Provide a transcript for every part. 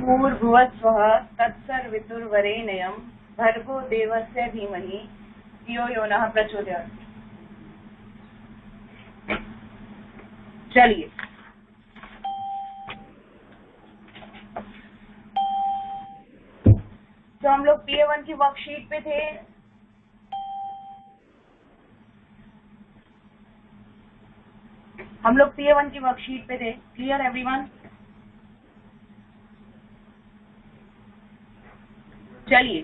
भूर्भुवस्वः तत्सर्वितुर्वरेण्यं भर्गो देवस्य धीमहि धियो यो नः प्रचोदयात्। चलिए तो हम लोग PA1 की वर्कशीट पे थे। Clear everyone? चलिए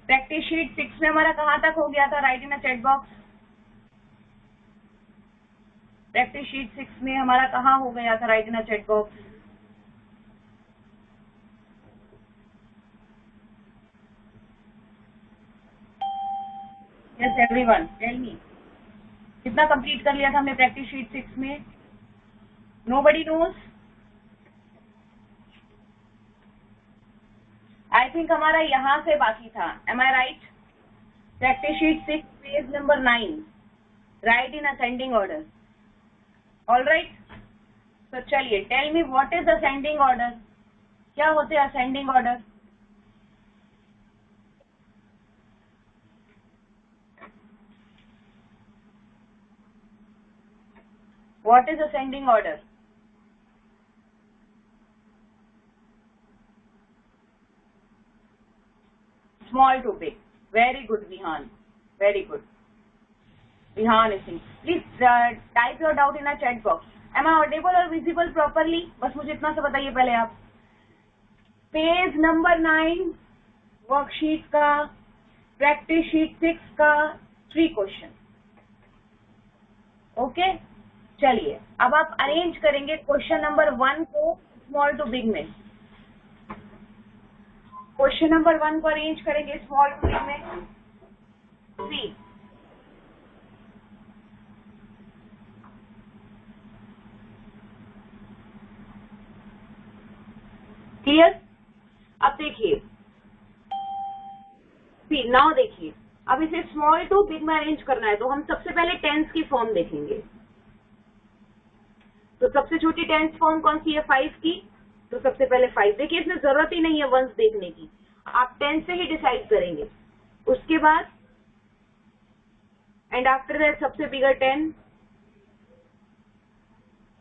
प्रैक्टिस शीट 6 में हमारा कहाँ तक हो गया था? Right in a chat box. Practice sheet 6 में हमारा कहाँ हो गया था? Right in a chat box. Yes everyone tell me, कितना कंप्लीट कर लिया था हमने प्रैक्टिस शीट 6 में? Nobody knows? आई थिंक हमारा यहाँ से बाकी था। Am I right? Practice sheet 6 page number 9, right in ascending order. All right, तो चलिए tell me what is ascending order. क्या होते हैं ascending order? What is ascending order? Small to big. Very good Vihaan, very good Vihaan Singh. Please type your doubt in a chat box. Am I audible और visible properly? बस मुझे इतना सा बताइए पहले आप। पेज नंबर 9 वर्कशीट का प्रैक्टिस शीट 6 का 3 क्वेश्चन। ओके चलिए अब आप अरेंज करेंगे क्वेश्चन नंबर 1 को स्मॉल टू बिग में। क्वेश्चन नंबर 1 को अरेंज करेंगे स्मॉल टू बिग में। सी क्लियर? अब देखिए, सी नाउ देखिए, अब इसे स्मॉल टू बिग में अरेंज करना है तो हम सबसे पहले टेंस की फॉर्म देखेंगे। तो सबसे छोटी टेंस फॉर्म कौन सी है? 5 की। तो सबसे पहले 5 देखिए, इसमें जरूरत ही नहीं है वंस देखने की, आप 10 से ही डिसाइड करेंगे। उसके बाद एंड आफ्टर दैट सबसे बिगर 10।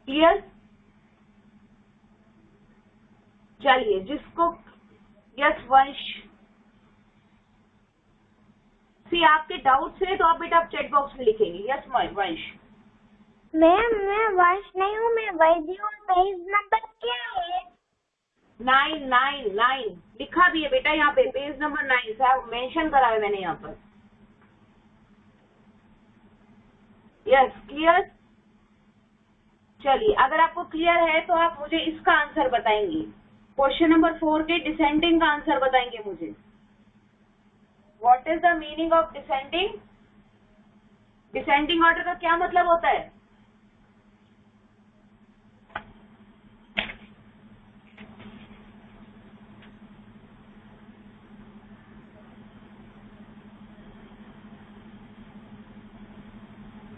क्लियर? चलिए जिसको यस वंश, सी आपके डाउट्स है तो आप बेटा आप चैट बॉक्स में लिखेंगे। यस वंश। मैम मैं वंश नहीं हूँ, मैं वैद्य हूँ। पेज नंबर क्या है? 9 लिखा भी है बेटा यहाँ पे, पेज नंबर 9 साहब मेंशन करा है मैंने यहाँ पर। Yes clear? चलिए अगर आपको क्लियर है तो आप मुझे इसका आंसर बताएंगे। क्वेश्चन नंबर 4 के डिसेंडिंग का आंसर बताएंगे मुझे। What is the meaning of descending? Descending order का क्या मतलब होता है?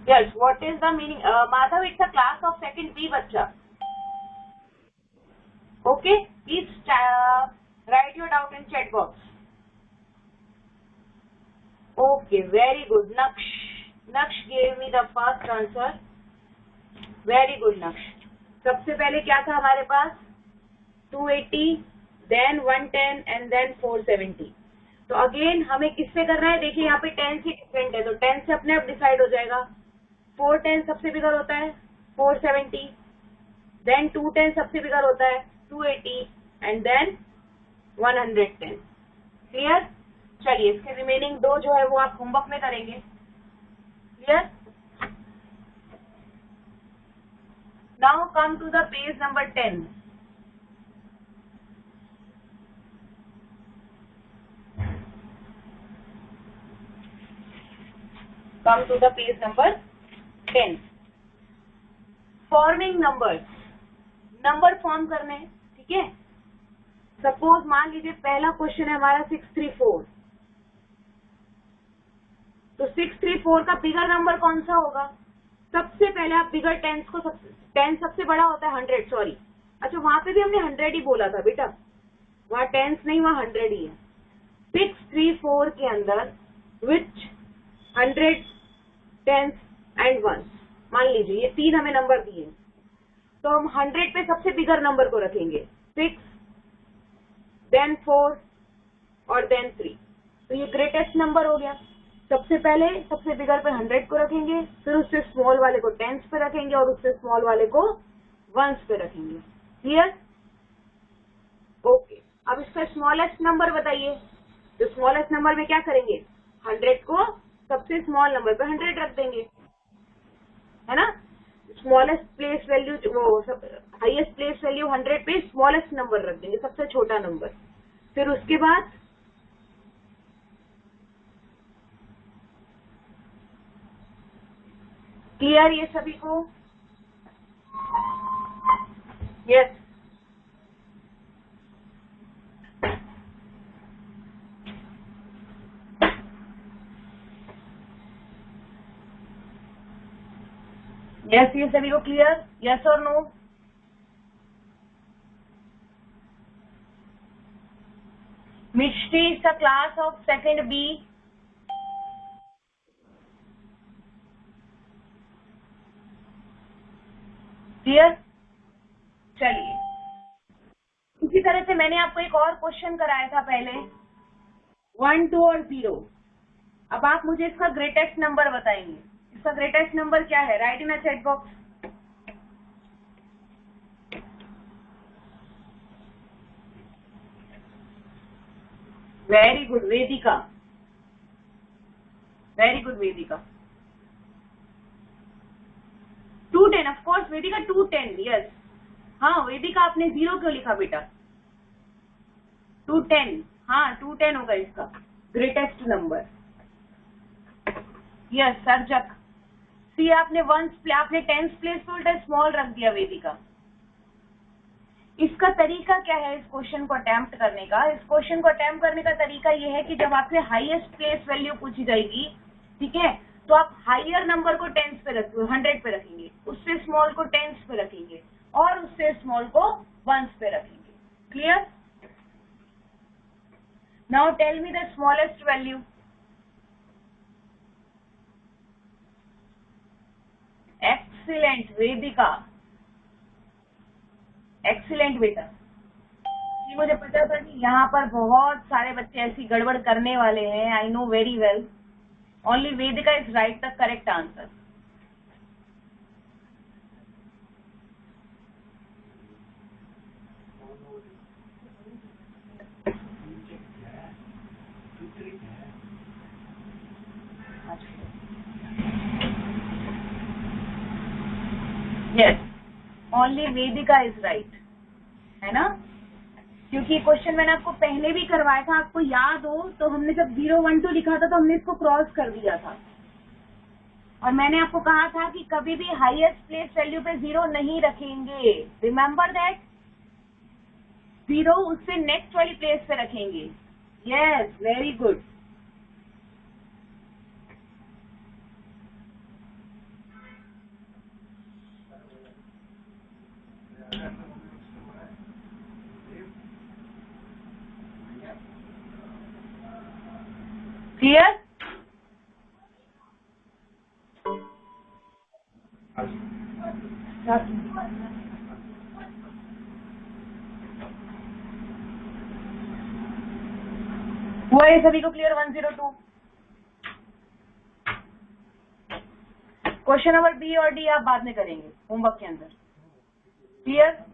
Yes what is the meaning? Madhav it's a class of second B बच्चा। Okay please write your doubt in chat box. Okay very good Naksh gave me the first answer। Very good Naksh. सबसे पहले क्या था हमारे पास? 280, देन 110 एंड देन 470। तो again हमें किससे करना है? देखिए यहाँ पे 10 से डिफरेंट है तो 10 से अपने आप डिसाइड हो जाएगा। 410 सबसे बिगर होता है 470, देन 210 सबसे बिगर होता है 280 एंड देन 110। क्लियर? चलिए इसके रिमेनिंग 2 जो है वो आप होमवर्क में करेंगे। Clear? Now come to the page number 10। Come to the page number 10। Forming numbers, number form करने हैं। ठीक है, सपोज मान लीजिए पहला क्वेश्चन है हमारा 634। तो 634 का बिगर नंबर कौन सा होगा? सबसे पहले आप बिगर 10 को 10 सबसे बड़ा होता है 100, सॉरी। अच्छा वहां पे भी हमने 100 ही बोला था बेटा, वहाँ टेंस नहीं, वहाँ 100 ही है। 6, 3, 4 के अंदर विच 100, टेंस एंड वंस, मान लीजिए ये 3 हमें नंबर दिए, तो हम 100 पे सबसे बिगर नंबर को रखेंगे, 6, देन 4 और देन 3, तो ये ग्रेटेस्ट नंबर हो गया। सबसे पहले सबसे बिगर पे 100 को रखेंगे, फिर उससे स्मॉल वाले को टेंस पे रखेंगे और उससे स्मॉल वाले को वंस पे रखेंगे। क्लियर? ओके, अब इसका स्मॉलेस्ट नंबर बताइए। तो स्मॉलेस्ट नंबर में क्या करेंगे, 100 को सबसे स्मॉल नंबर पे 100 रख देंगे, है ना। स्मॉलेस्ट प्लेस वैल्यू, वो हाईएस्ट प्लेस वैल्यू 100 पे स्मॉलेस्ट नंबर रख देंगे, सबसे छोटा नंबर। फिर उसके बाद क्लियर ये सभी को? यस। यस, ये सभी को क्लियर? यस और no? Mishti is the class of second B. Clear? चलिए, इसी तरह से मैंने आपको एक और क्वेश्चन कराया था पहले, 1, 2 और 0। अब आप मुझे इसका ग्रेटेस्ट नंबर बताएंगे। इसका ग्रेटेस्ट नंबर क्या है? Right in a chat box. Very good Vedika, very good Vedika. 210, of course Vedika, 210, yes. हाँ वेदिका, आपने 0 क्यों लिखा बेटा? 210, हाँ 210 होगा इसका ग्रेटेस्ट नंबर। यस सर्जक, सी आपने आपने टेंस प्लेस पे उल्टा स्मॉल रख दिया वेदिका। इसका तरीका क्या है इस क्वेश्चन को अटेम्प्ट करने का? इस क्वेश्चन को अटेम्प्ट करने का तरीका ये है कि जब आपसे हाईएस्ट प्लेस वैल्यू पूछी जाएगी, ठीक है, तो आप हायर नंबर को टेंस पे रखेंगे, 100 पे रखेंगे, उससे स्मॉल को टेंस पे रखेंगे और उससे स्मॉल को वंस पे रखेंगे। Clear? Now tell me the smallest value. Excellent Vedika, excellent बेटा। मुझे पता था कि यहाँ पर बहुत सारे बच्चे ऐसी गड़बड़ करने वाले हैं, I know very well. Only Vedika is right the correct answer. Yes, only Vedika is right, है ना, क्योंकि क्वेश्चन मैंने आपको पहले भी करवाया था, आपको याद हो तो हमने जब 0, 1, 2 लिखा था तो हमने इसको क्रॉस कर दिया था और मैंने आपको कहा था कि कभी भी हाईएस्ट प्लेस वैल्यू पे 0 नहीं रखेंगे। रिमेम्बर दैट, 0 उससे नेक्स्ट वाली प्लेस पे रखेंगे। Yes, very good. क्लियर? हुआ ये सभी को क्लियर? 102 क्वेश्चन नंबर बी और डी आप बाद में करेंगे होमवर्क के अंदर। क्लियर?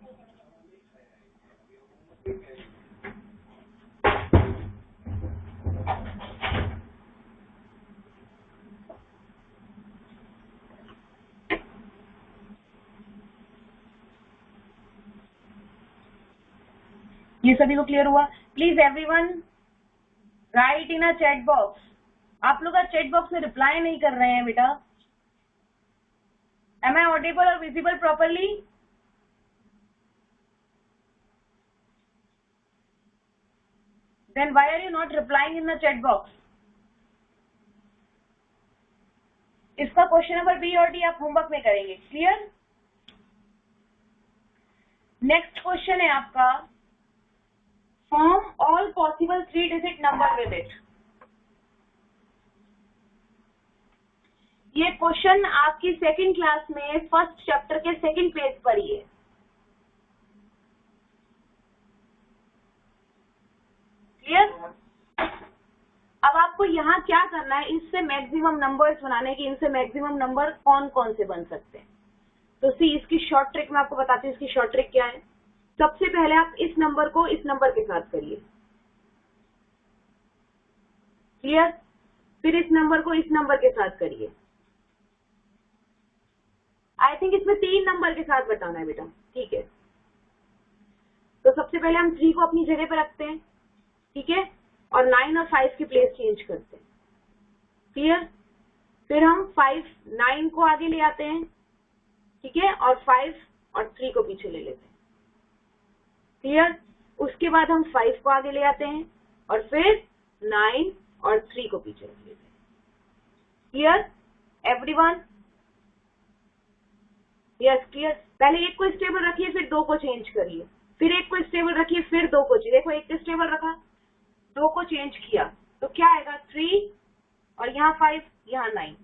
ये सभी को क्लियर हुआ? Please everyone right in a chat box. आप लोग चैट बॉक्स में रिप्लाई नहीं कर रहे हैं बेटा। एम आई ऑडिबल और visible properly? Then why are you not replying in the chat box? इसका क्वेश्चन नंबर बी और डी आप होमवर्क में करेंगे। क्लियर? नेक्स्ट क्वेश्चन है आपका form all possible 3 digit number with it. ये क्वेश्चन आपकी सेकंड क्लास में फर्स्ट चैप्टर के सेकंड पेज पर ही है। क्लियर? अब आपको यहाँ क्या करना है, इससे मैक्सिमम नंबर्स बनाने की, इनसे मैक्सिमम नंबर कौन कौन से बन सकते हैं। तो सी इसकी शॉर्ट ट्रिक मैं आपको बताती हूँ। इसकी शॉर्ट ट्रिक क्या है? सबसे पहले आप इस नंबर को इस नंबर के साथ करिए। क्लियर? फिर इस नंबर को इस नंबर के साथ करिए। आई थिंक इसमें 3 नंबर के साथ बताना है बेटा, ठीक है। तो सबसे पहले हम 3 को अपनी जगह पे रखते हैं, ठीक है, और 9 और 5 की प्लेस चेंज करते हैं। क्लियर? फिर हम 5 9 को आगे ले आते हैं, ठीक है, और 5 और 3 को पीछे ले लेते हैं। क्लियर? उसके बाद हम 5 को आगे ले आते हैं और फिर 9 और 3 को पीछे रख लेते हैं। Clear everyone? Yes clear. पहले एक को स्टेबल रखिए, फिर 2 को चेंज करिए, फिर एक को स्टेबल रखिए, फिर 2 को चेंज। देखो, एक को स्टेबल रखा, 2 को चेंज किया, तो क्या आएगा? 3 और यहाँ 5, यहाँ 9।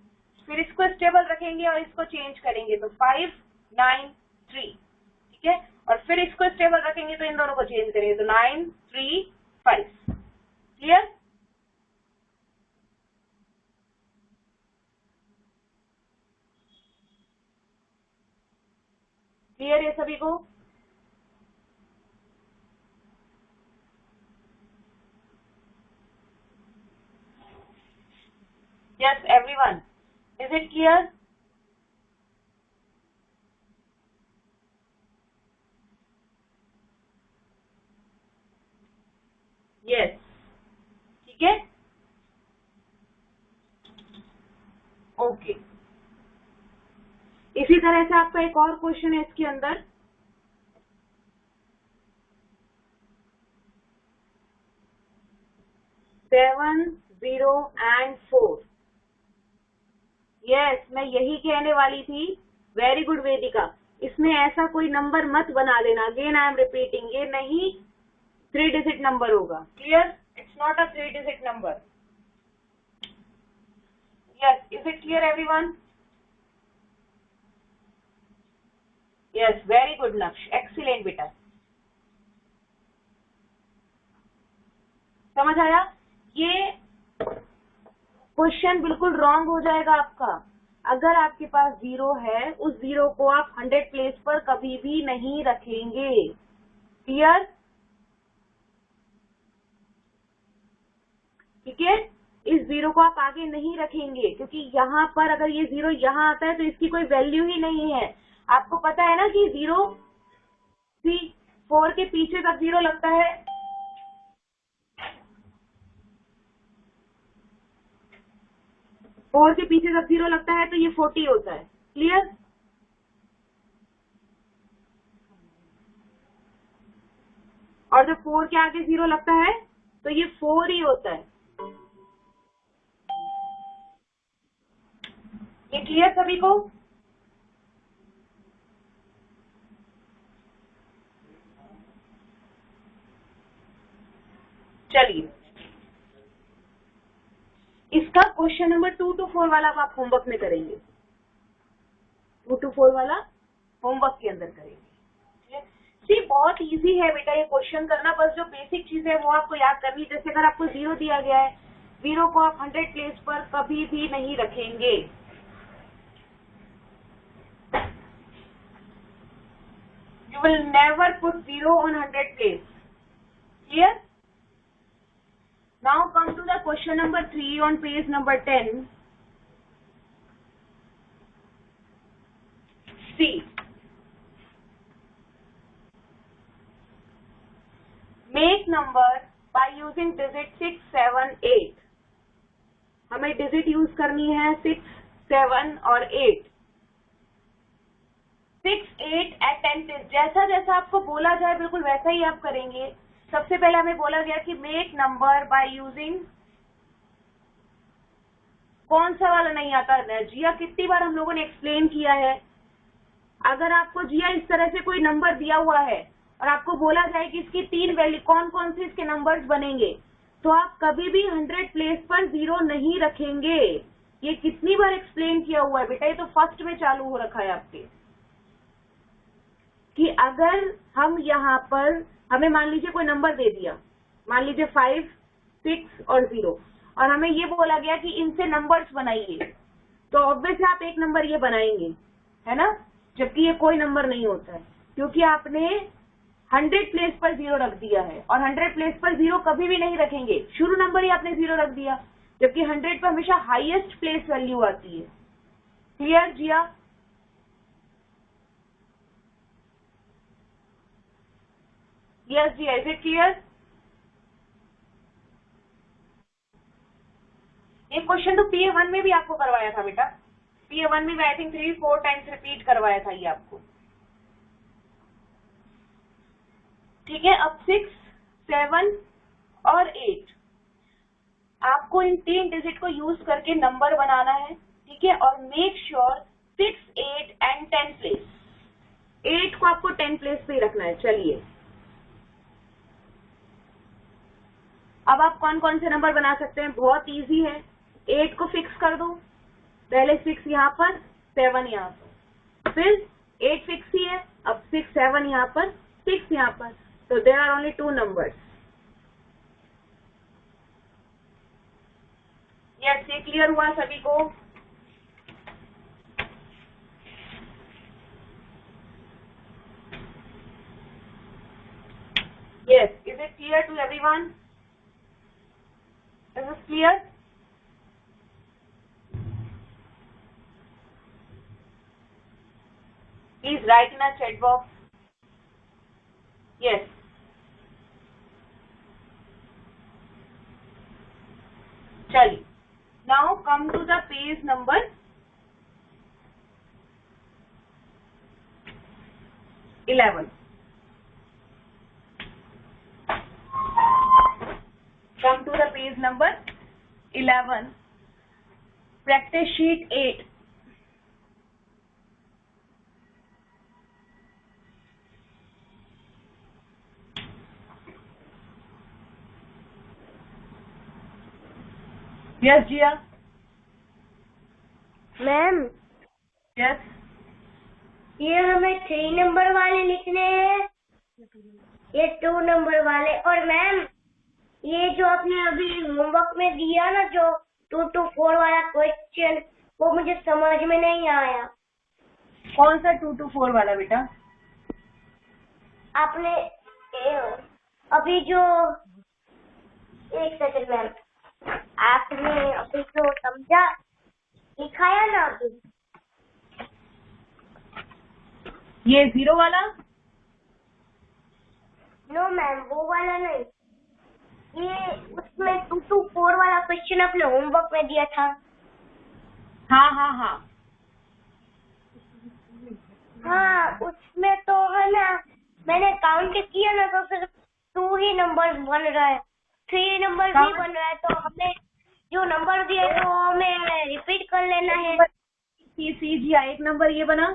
फिर इसको स्टेबल रखेंगे और इसको चेंज करेंगे, तो 5 9 3, ठीक है। और फिर इसको स्टेबल रखेंगे तो इन दोनों को चेंज करेंगे, तो 9 3 5। क्लियर? क्लियर है सभी को? Yes everyone, is it clear? Yes, ठीक है, ओके। इसी तरह से आपका एक और क्वेश्चन है इसके अंदर, सेवन 0 and 4। यस, मैं यही कहने वाली थी। वेरी गुड वेदिका। इसमें ऐसा कोई नंबर मत बना देना। अगेन आई एम रिपीटिंग, ये नहीं 3 डिजिट नंबर होगा। Clear? It's not a 3 digit number. Yes, is it clear everyone? Yes, very good नक्श, एक्सीलेंट बेटा। समझ आया? ये क्वेश्चन बिल्कुल रॉन्ग हो जाएगा आपका अगर आपके पास 0 है। उस 0 को आप 100 प्लेस पर कभी भी नहीं रखेंगे। क्लियर? ठीक है, इस 0 को आप आगे नहीं रखेंगे, क्योंकि यहाँ पर अगर ये 0 यहाँ आता है तो इसकी कोई वैल्यू ही नहीं है। आपको पता है ना कि 0 4 के पीछे जब 0 लगता है, 4 के पीछे जब 0 लगता है तो ये 40 होता है। क्लियर? और जब 4 के आगे 0 लगता है तो ये 4 ही होता है। ये क्लियर सभी को? चलिए, इसका क्वेश्चन नंबर 2 to 4 वाला आप होमवर्क में करेंगे। 2 to 4 वाला होमवर्क के अंदर करेंगे। सी बहुत इजी है बेटा ये क्वेश्चन करना। बस जो बेसिक चीज है वो आपको याद करनी। जैसे अगर आपको 0 दिया गया है, 0 को आप 100 प्लेस पर कभी भी नहीं रखेंगे। You will never put 0 on 100 place. Clear? Now come to the question number 3 on page number 10. See, make number by using digit 6, 7, 8. हमें डिजिट यूज करनी है 6, 7 और 8। 6, 8 एट 10। जैसा जैसा आपको बोला जाए बिल्कुल वैसा ही आप करेंगे। सबसे पहले हमें बोला गया कि मेक नंबर बाय यूजिंग, कौन सा वाला नहीं आता है जिया? कितनी बार हम लोगों ने एक्सप्लेन किया है। अगर आपको जिया इस तरह से कोई नंबर दिया हुआ है और आपको बोला जाए कि इसकी 3 वैल्यू कौन कौन से इसके नंबर्स बनेंगे, तो आप कभी भी 100 प्लेस पर 0 नहीं रखेंगे। ये कितनी बार एक्सप्लेन किया हुआ है बेटा, ये तो फर्स्ट में चालू हो रखा है आपके, कि अगर हम यहाँ पर हमें मान लीजिए कोई नंबर दे दिया, मान लीजिए 5, 6 और 0, और हमें ये बोला गया कि इनसे नंबर्स बनाइए, तो ऑब्वियसली आप एक नंबर ये बनाएंगे, है ना, जबकि ये कोई नंबर नहीं होता है, क्योंकि आपने 100 प्लेस पर 0 रख दिया है, और 100 प्लेस पर 0 कभी भी नहीं रखेंगे, शुरू नंबर ही आपने 0 रख दिया, जबकि 100 पर हमेशा हाईएस्ट प्लेस वैल्यू आती है। Clear Jiya? Yes Jiya, is it clear? ये क्वेश्चन तो PA1 में भी आपको करवाया था बेटा, PA1 में आई थिंक 3-4 टाइम्स रिपीट करवाया था ये आपको। ठीक है, अब 6, 7 और 8 आपको इन 3 डिजिट को यूज करके नंबर बनाना है, ठीक है, और मेक श्योर 6, 8 एंड 10 प्लेस, 8 को आपको 10 प्लेस पे ही रखना है। चलिए, अब आप कौन कौन से नंबर बना सकते हैं, बहुत इजी है। 8 को फिक्स कर दो, पहले 6 यहाँ पर, 7 यहाँ पर, फिर 8 फिक्स ही है, अब 6, 7 यहाँ पर, 6 यहाँ पर, तो there are only 2 numbers. Yes, ये क्लियर हुआ सभी को? Yes, is it clear to everyone? Is it clear? Please write in a chat box. Yes. Chali. Now come to the page number 11. Come to the page number 11. Practice sheet 8. Yes Jiya? Ma'am yes, ये हमें 3 number वाले लिखने हैं, ये 2 number वाले, और ma'am ये जो आपने अभी होमवर्क में दिया ना, जो 2 to 4 वाला क्वेश्चन, वो मुझे समझ में नहीं आया। कौन सा 2 to 4 वाला बेटा? आपने अभी जो, एक सेकंड मैम, आपने अभी जो समझा दिखाया ना अभी, ये 0 वाला? नो मैम, वो वाला नहीं, ये उसमें 2 to 4 वाला क्वेश्चन आपने होमवर्क में दिया था। हाँ हाँ हाँ हाँ, उसमें तो है ना, मैंने काउंट किया ना, तो सिर्फ 2 ही नंबर बन रहा है, 3 नंबर भी बन रहा है, तो हमें जो नंबर दिया है तो हमें रिपीट कर लेना है। जी, एक नंबर ये बना,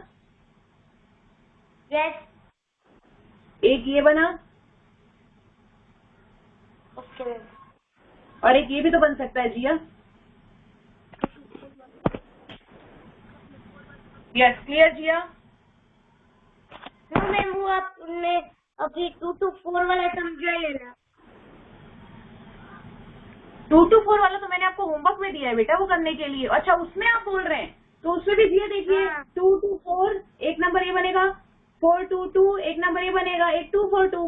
यस, एक ये बना, ओके, और एक ये भी तो बन सकता है जिया। यस, क्लियर जिया? मैम वो आपने अभी 2 to 4 वाला समझा लेना। 2 to 4 वाला तो मैंने आपको होमवर्क में दिया है बेटा, वो करने के लिए। अच्छा, उसमें आप बोल रहे हैं, तो उसमें भी जिया देखिए, 2 to 4 एक नंबर ये बनेगा, 4 to 2 एक नंबर ये बनेगा, 8 2 4 2।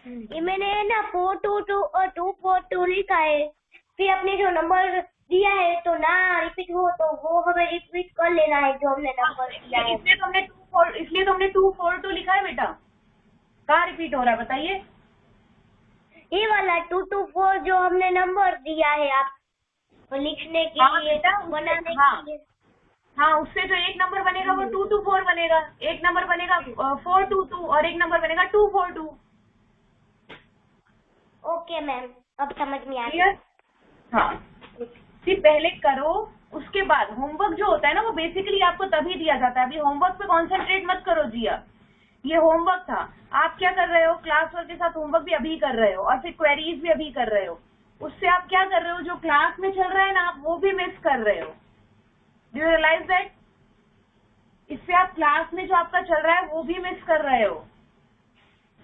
ये मैंने ना 4 to 2 और 2 4 2 लिखा है, फिर आपने जो नंबर दिया है तो ना रिपीट हो, तो वो हमें रिपीट कर लेना है जो हमने नंबर दिया है। इसलिए तो हमने 2 4 2 लिखा है बेटा। कहाँ रिपीट हो रहा है बताइए? ये वाला 2 to 4 जो हमने नंबर दिया है आप लिखने के लिए, बनाने के लिए। हाँ, उससे जो एक नंबर बनेगा वो 2 to 4 बनेगा, एक नंबर बनेगा 4 to 2 और एक नंबर बनेगा 2 4 2। ओके मैम, अब समझ में आ गया। हाँ, फिर पहले करो, उसके बाद होमवर्क जो होता है ना, वो बेसिकली आपको तभी दिया जाता है। अभी होमवर्क पे कॉन्सेंट्रेट मत करो जिया, ये होमवर्क था। आप क्या कर रहे हो, क्लास वर्क के साथ होमवर्क भी अभी कर रहे हो और फिर क्वेरीज भी अभी कर रहे हो। उससे आप क्या कर रहे हो, जो क्लास में चल रहा है ना आप वो भी मिस कर रहे हो। Do you realise that? इससे आप क्लास में जो आपका चल रहा है वो भी मिस कर रहे हो।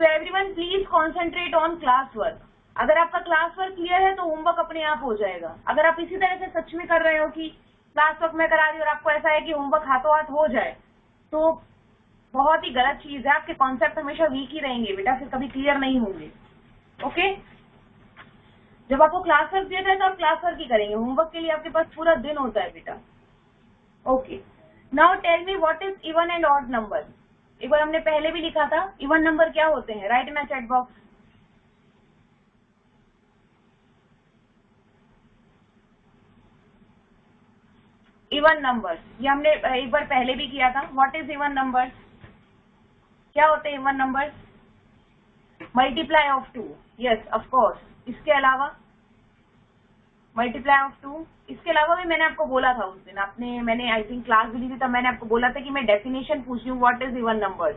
So everyone please concentrate on class work. अगर आपका क्लास वर्क क्लियर है तो होमवर्क अपने आप हो जाएगा। अगर आप इसी तरह से सच में कर रहे हो कि क्लास वर्क मैं करा रही हूँ और आपको ऐसा है कि होमवर्क हाथों हाथ हो जाए, तो बहुत ही गलत चीज है। आपके कॉन्सेप्ट हमेशा वीक ही रहेंगे बेटा, फिर कभी क्लियर नहीं होंगे। ओके, जब आपको क्लास वर्क दिया जाए तो आप क्लास वर्क ही करेंगे, होमवर्क के लिए आपके पास पूरा दिन होता है बेटा। Okay, now tell me what is even and odd number. एक बार हमने पहले भी लिखा था, इवन नंबर क्या होते हैं, right in a chat box. Even number ये हमने एक बार पहले भी किया था। व्हाट इज इवन नंबर, क्या होते हैं even number? Multiply of 2, yes of course. इसके अलावा मल्टीप्लाई ऑफ 2, इसके अलावा भी मैंने आपको बोला था उस दिन, मैंने आई थिंक क्लास भी ली थी तब मैंने आपको बोला था कि मैं डेफिनेशन पूछ रही हूँ what is even number.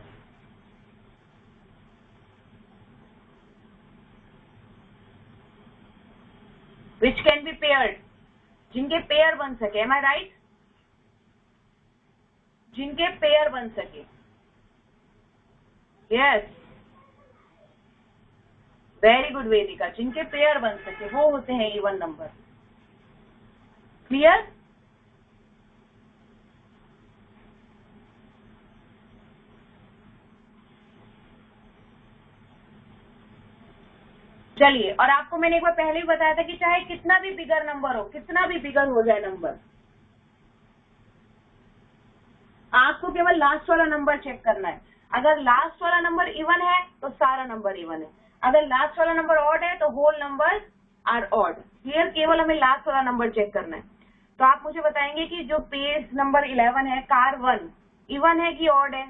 Which can be paired, जिनके पेयर बन सके, एम आई राइट? जिनके पेयर बन सके, यस वेरी गुड वेदिका, जिनके पेयर बन सके वो होते हैं इवन नंबर। क्लियर? चलिए, और आपको मैंने एक बार पहले ही बताया था कि चाहे कितना भी बिगर नंबर हो, कितना भी बिगर हो जाए नंबर, आपको केवल लास्ट वाला नंबर चेक करना है। अगर लास्ट वाला नंबर इवन है तो सारा नंबर इवन है, अगर लास्ट वाला नंबर ऑड है तो whole number are odd. Clear? केवल हमें लास्ट वाला नंबर चेक करना है। तो आप मुझे बताएंगे कि जो पेज नंबर 11 है, कार 1, इवन है कि ऑड है?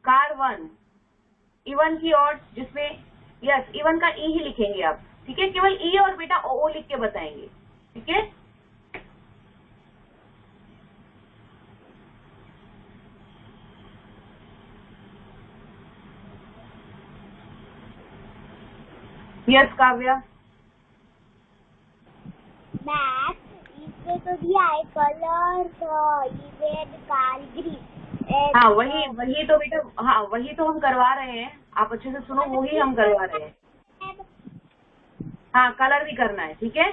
कार 1 इवन की ऑड, जिसमें यस इवन का ई ही लिखेंगे आप, ठीक है? केवल ई और बेटा ओ लिख के बताएंगे, ठीक है? यस काव्या, मैथ इसमें तो दिया है कलर रेड कार ग्रीन। हाँ वही तो बेटा, हाँ वही तो हम करवा रहे हैं। आप अच्छे से सुनो, वही हम करवा रहे हैं। हाँ कलर भी करना है, ठीक है?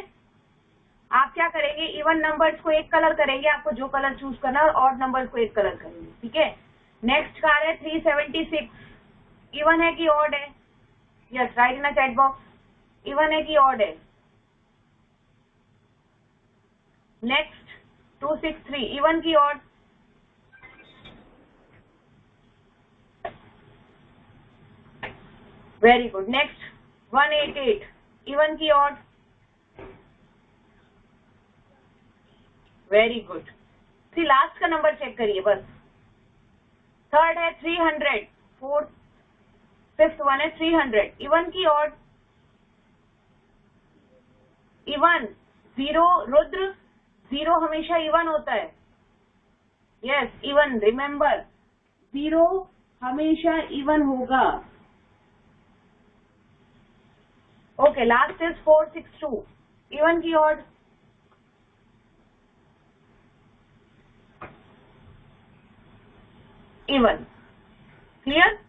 आप क्या करेंगे, इवन नंबर्स को एक कलर करेंगे, आपको जो कलर चूज करना है, और ऑड नंबर्स को एक कलर करेंगे, ठीक है? नेक्स्ट कार है 376, इवन है कि ऑड है? Yes write in a chat box, even है कि ऑड है? नेक्स्ट 263, इवन की odd? Very good. Next 188, even की ऑड? Very good. फिर लास्ट का नंबर चेक करिए बस। थर्ड है 300, फोर्थ फिफ्थ वन है 300, इवन की odd? Even. Zero, Rudra zero हमेशा इवन होता है। यस इवन, रिमेंबर जीरो हमेशा इवन होगा। ओके, लास्ट इज 462, इवन की ऑड? इवन। क्लियर?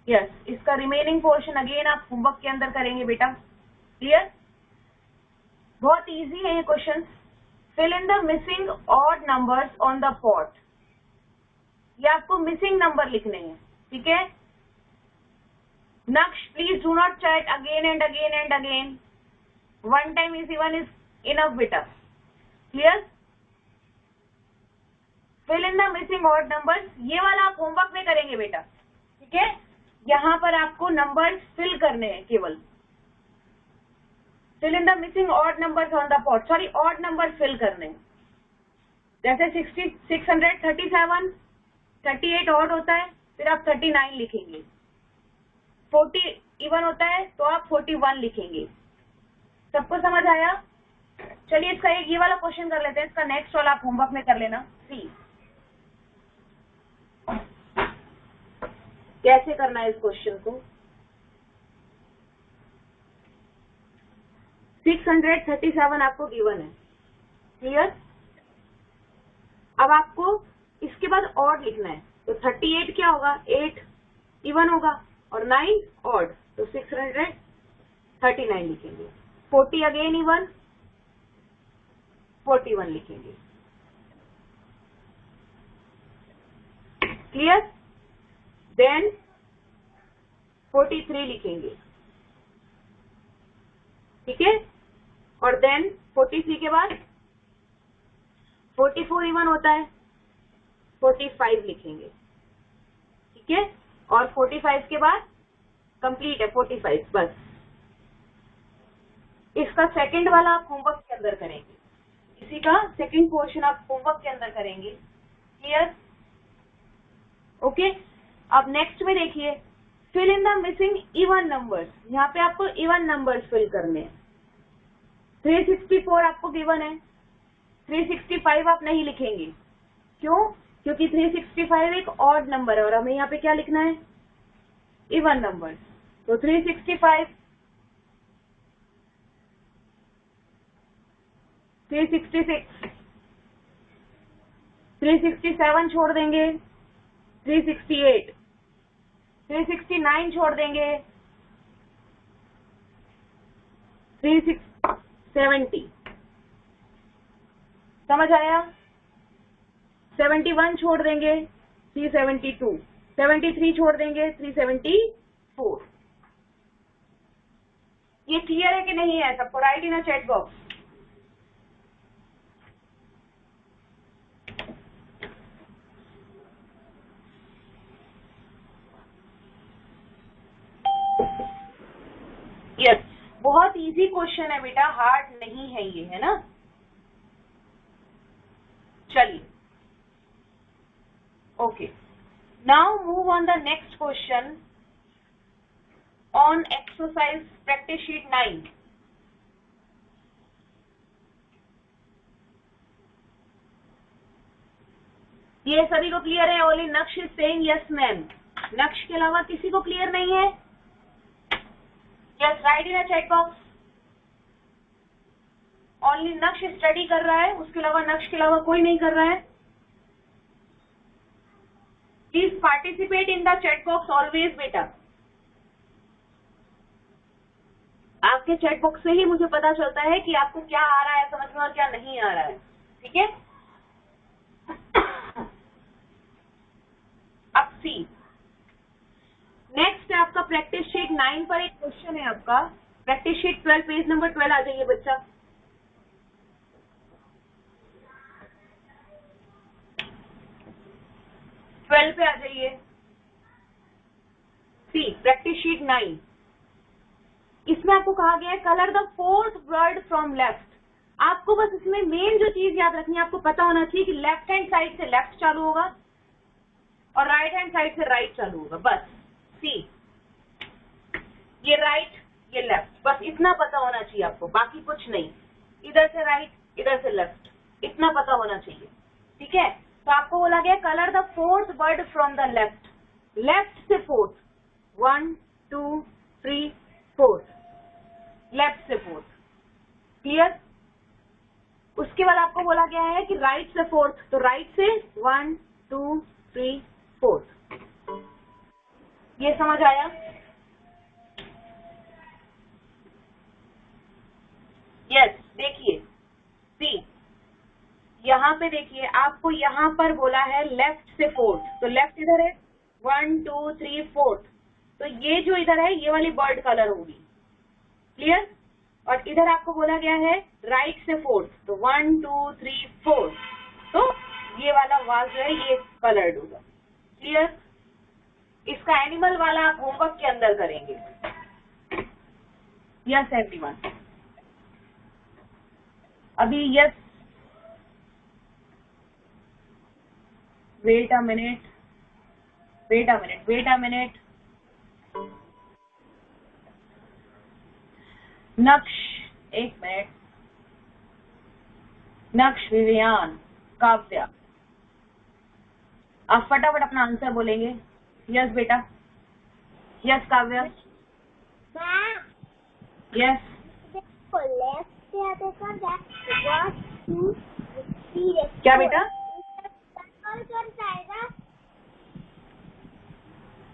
यस, इसका रिमेनिंग पोर्शन अगेन आप होमवर्क के अंदर करेंगे बेटा। क्लियर? बहुत इजी है ये question. Fill in the missing odd numbers on the pot. ये आपको मिसिंग नंबर लिखने हैं, ठीक है? Naksh please do not chat again and again and again, one time is enough बेटा। Clear? Fill in the missing odd numbers, ये वाला आप होमवर्क में करेंगे बेटा, ठीक है? यहाँ पर आपको नंबर्स फिल करने हैं केवल। Fill in the missing odd numbers on the pot, sorry odd number fill करने हैं। जैसे 637, 38 ऑड होता है, फिर आप 39 लिखेंगे। 40 इवन होता है तो आप 41 लिखेंगे। सबको समझ आया? चलिए इसका एक ये वाला क्वेश्चन कर लेते हैं, इसका नेक्स्ट वाला आप होमवर्क में कर लेना। सी कैसे करना है इस क्वेश्चन को। 637 आपको गिवन है, क्लियर। अब आपको इसके बाद ऑड लिखना है, तो 38 क्या होगा, 8 इवन होगा और 9 ऑड, तो 639 लिखेंगे। 40 अगेन इवन, 41 लिखेंगे, क्लियर। देन 43 लिखेंगे, ठीक है। और देन 43 के बाद 44 इवन होता है, 45 लिखेंगे, ठीक है। और 45 के बाद कंप्लीट है 45, बस। इसका सेकंड वाला आप होमवर्क के अंदर करेंगे, इसी का सेकंड पोर्शन आप होमवर्क के अंदर करेंगे, क्लियर, ओके। अब नेक्स्ट में देखिए, fill in the missing even numbers. यहाँ पे आपको इवन नंबर्स फिल करने हैं। 364 आपको गिवन है, 365 आप नहीं लिखेंगे, क्यों, क्योंकि 365 एक ऑड नंबर है और हमें यहाँ पे क्या लिखना है, इवन नंबर। तो 365, 366, 367 छोड़ देंगे, 368, 369 छोड़ देंगे, 370, समझ आया। 71 छोड़ देंगे, 372, 73 छोड़ देंगे, 374। ये क्लियर है कि नहीं है सबको? Right in a chat box. Yes, बहुत इजी क्वेश्चन है बेटा, हार्ड नहीं है ये, है ना। चलिए, okay, now move on the next question on exercise practice sheet 9। ये सभी को क्लियर है? ओनली नक्श इज सेइंग यस मैम। नक्श के अलावा किसी को क्लियर नहीं है? Yes, write in a chat box. Only नक्श स्टडी कर रहा है, उसके अलावा नक्श के अलावा कोई नहीं कर रहा है। Please participate in the chat box always बेटा। आपके चैट बॉक्स से ही मुझे पता चलता है कि आपको क्या आ रहा है समझ में और क्या नहीं आ रहा है, ठीक है। अब सी, नेक्स्ट है आपका प्रैक्टिस शीट 9 पर एक क्वेश्चन है आपका। प्रैक्टिस शीट 12 पेज नंबर 12 आ जाइए बच्चा। पे आ जाइए। सी, प्रैक्टिस शीट 9। इसमें आपको कहा गया है colour the fourth word from left. आपको बस इसमें मेन जो चीज याद रखनी है, आपको पता होना चाहिए कि लेफ्ट हैंड साइड से लेफ्ट चालू होगा और राइट हैंड साइड से राइट चालू होगा, बस। सी, ये राइट ये लेफ्ट, बस इतना पता होना चाहिए आपको, बाकी कुछ नहीं। इधर से राइट इधर से लेफ्ट, इतना पता होना चाहिए, ठीक है। तो आपको बोला गया colour the fourth word from the left. Left से फोर्थ, 1 2 3 4, लेफ्ट से फोर्थ, क्लियर। उसके बाद आपको बोला गया है कि राइट से फोर्थ, तो राइट से 1 2 3 4। ये समझ आया? यस, देखिए सी, यहाँ पे देखिए आपको यहाँ पर बोला है लेफ्ट से फोर्थ, तो लेफ्ट इधर है 1 2 3 4, तो ये जो इधर है ये वाली बर्ड कलर होगी, क्लियर। और इधर आपको बोला गया है राइट से फोर्थ, तो 1 2 3 4, तो ये वाला वाज जो है ये कलर्ड होगा, क्लियर। इसका एनिमल वाला आप होमवर्क के अंदर करेंगे। यस एवरीवन, अभी yes, wait a minute, wait a minute, wait a minute. Naksh, एक मिनट, नक्श, विवियान, काव्या। आप फटाफट अपना आंसर बोलेंगे। यस बेटा, यस काव्या, यस। क्या बेटा?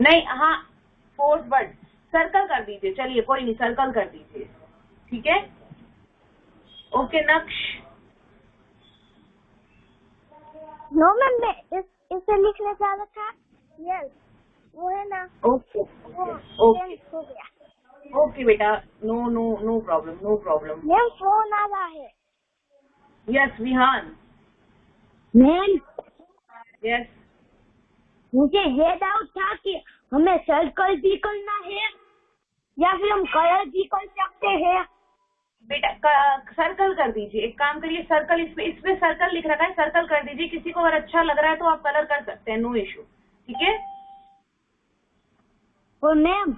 नहीं, हाँ, फोर्थ वर्ड सर्कल कर दीजिए। चलिए कोई नहीं, सर्कल कर दीजिए, ठीक है। ओके नक्श। नो मैम, मैं इसे लिखने जा रहा था। यस, वो है ना। ओके ओके हो गया। ओके बेटा, no no no problem, no problem. Ma'am phone आ रहा है। यस विहान। Ma'am, yes. मुझे ये डाउट था कि हमें सर्कल भी करना है या फिर हम कलर भी कर सकते हैं। बेटा सर्कल कर दीजिए। एक काम करिए, सर्कल इसमें सर्कल लिख रखा है, सर्कल कर दीजिए। किसी को अगर अच्छा लग रहा है तो आप कलर कर सकते हैं, नो इशू, ठीक है। और मैम,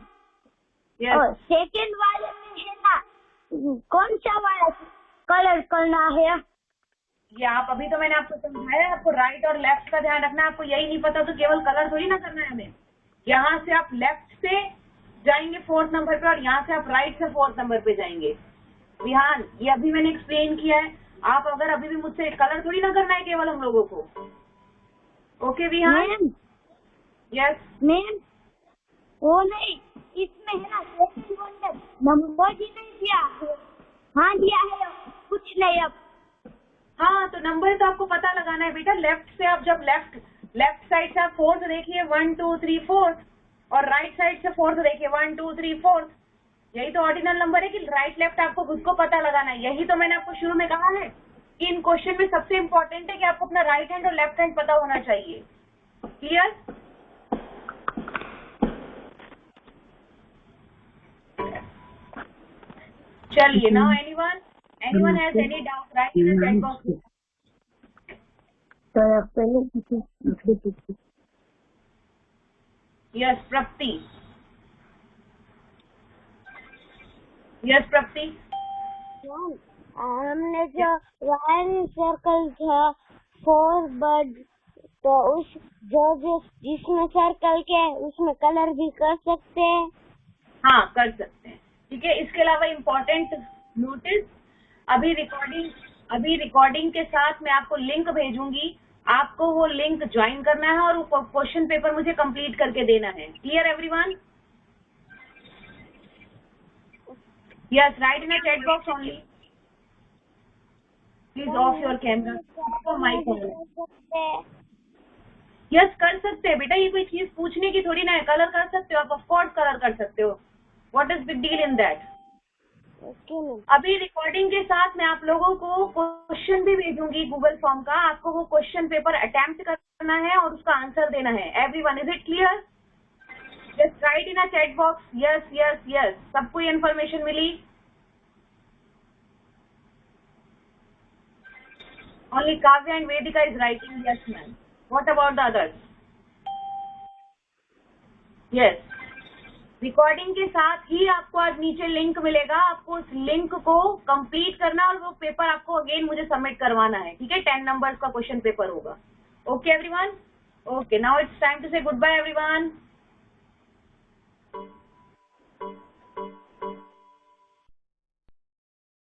यस। सेकंड वाले में है ना, कौन सा वाला कलर करना है? ये आप अभी तो मैंने आपको समझाया, आपको राइट और लेफ्ट का ध्यान रखना है। आपको यही नहीं पता तो केवल कलर थोड़ी ना करना है हमें। यहाँ से आप लेफ्ट से जाएंगे फोर्थ नंबर पे और यहाँ से आप राइट से फोर्थ नंबर पे जाएंगे। विहान, ये अभी मैंने एक्सप्लेन किया है। आप अगर अभी भी मुझसे कलर थोड़ी ना करना है केवल हम लोगों को। ओके विहान? यस मैम, वो नहीं, इसमें है ना सेकंड वन में नंबर ही नहीं दिया है। हाँ दिया है, कुछ नहीं। अब हाँ, तो नंबर तो आपको पता लगाना है बेटा। लेफ्ट से आप जब लेफ्ट साइड से आप फोर्थ देखिए 1 2 3 4, और राइट साइड से फोर्थ देखिए 1 2 3 4। यही तो ऑर्डिनल नंबर है कि राइट लेफ्ट आपको खुद को पता लगाना है। यही तो मैंने आपको शुरू में कहा है कि इन क्वेश्चन में सबसे इम्पोर्टेंट है कि आपको अपना राइट हैंड और लेफ्ट हैंड पता होना चाहिए। क्लियर? चलिए, now anyone has any doubt, write in the chat box. Yes Prapti, yes Prapti. हमने जो वन सर्कल था 4 बर्ड, तो उस जो जिसमें सर्कल के उसमें कलर भी कर सकते हैं। हाँ कर सकते हैं, ठीक है। इसके अलावा इम्पोर्टेंट नोटिस, अभी रिकॉर्डिंग के साथ मैं आपको लिंक भेजूंगी। आपको वो लिंक ज्वाइन करना है और वो क्वेश्चन पेपर मुझे कंप्लीट करके देना है। Clear everyone? Yes, write in the chat box only. Please off your camera, mic on. Yes कर सकते हैं बेटा, ये कोई चीज पूछने की थोड़ी ना है। कलर कर सकते हो आप, ऑफकोर्स कलर कर सकते हो। What is big deal in that? अभी रिकॉर्डिंग के साथ मैं आप लोगों को क्वेश्चन भी भेजूंगी गूगल फॉर्म का। आपको वो क्वेश्चन पेपर अटेम्प्ट करना है और उसका आंसर देना है। Everyone, is it clear? Just write in a chat box yes yes yes. सबको ये इन्फॉर्मेशन मिली? Only Kavya and Vedika is writing yes ma'am. What about the others? Yes. Recording के साथ ही आपको आज नीचे लिंक मिलेगा। आपको उस लिंक को कंप्लीट करना और वो पेपर आपको अगेन मुझे सबमिट करवाना है, ठीक है। 10 नंबर्स का क्वेश्चन पेपर होगा। Okay everyone? Okay, now it's time to say goodbye everyone.